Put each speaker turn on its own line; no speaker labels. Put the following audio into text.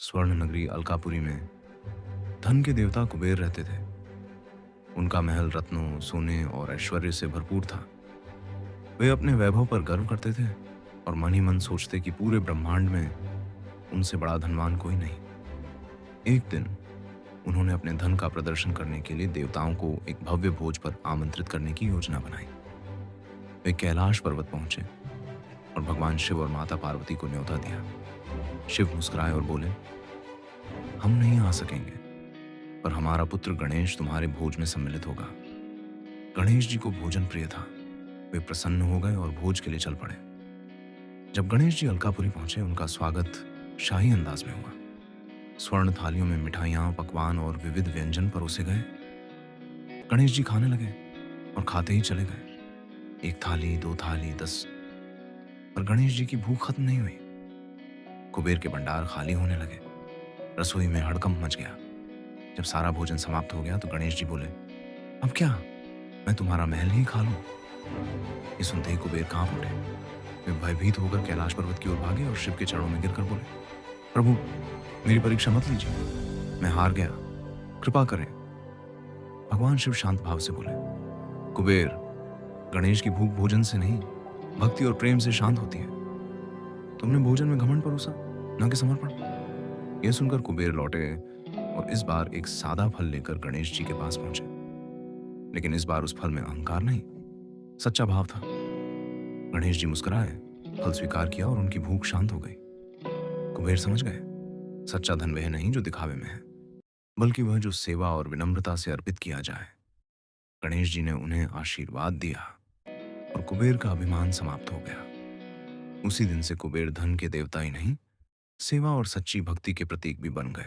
स्वर्ण नगरी अलकापुरी में धन के देवता कुबेर रहते थे। उनका महल रत्नों, सोने और ऐश्वर्य से भरपूर था। वे अपने वैभव पर गर्व करते थे और मन ही मन सोचते कि पूरे ब्रह्मांड में उनसे बड़ा धनवान कोई नहीं। एक दिन उन्होंने अपने धन का प्रदर्शन करने के लिए देवताओं को एक भव्य भोज पर आमंत्रित करने की योजना बनाई। वे कैलाश पर्वत पहुंचे और भगवान शिव और माता पार्वती को न्योता दिया। शिव मुस्कुराए और बोले, हम नहीं आ सकेंगे, पर हमारा पुत्र गणेश तुम्हारे भोज में सम्मिलित होगा। गणेश जी को भोजन प्रिय था। वे प्रसन्न हो गए और भोज के लिए चल पड़े। जब गणेश जी अलकापुरी पहुंचे, उनका स्वागत शाही अंदाज में हुआ। स्वर्ण थालियों में मिठाइयां, पकवान और विविध व्यंजन परोसे गए। गणेश जी खाने लगे और खाते ही चले गए। एक थाली, दो थाली, 10। पर गणेश जी की भूख खत्म नहीं हुई। कुबेर के भंडार खाली होने लगे। रसोई में हड़कंप मच गया। जब सारा भोजन समाप्त हो गया तो गणेश जी बोले, अब क्या, मैं तुम्हारा महल ही खा लूं? ये सुनते ही कुबेर कांप उठे। वे भयभीत होकर कैलाश पर्वत की ओर भागे और शिव के चरणों में गिरकर बोले, प्रभु, मेरी परीक्षा मत लीजिए, मैं हार गया, कृपा करें। भगवान शिव शांत भाव से बोले, कुबेर, गणेश की भूख भोजन से नहीं, भक्ति और प्रेम से शांत होती है। तुमने भोजन में घमंड परोसा, न कि समर्पण। यह सुनकर कुबेर लौटे और इस बार एक सादा फल लेकर गणेश जी के पास पहुंचे। लेकिन इस बार उस फल में अहंकार नहीं, सच्चा भाव था। गणेश जी मुस्कुराए, फल स्वीकार किया और उनकी भूख शांत हो गई। कुबेर समझ गए, सच्चा धन वह नहीं जो दिखावे में है, बल्कि वह जो सेवा और विनम्रता से अर्पित किया जाए। गणेश जी ने उन्हें आशीर्वाद दिया और कुबेर का अभिमान समाप्त हो गया। उसी दिन से कुबेर धन के देवता ही नहीं, सेवा और सच्ची भक्ति के प्रतीक भी बन गए।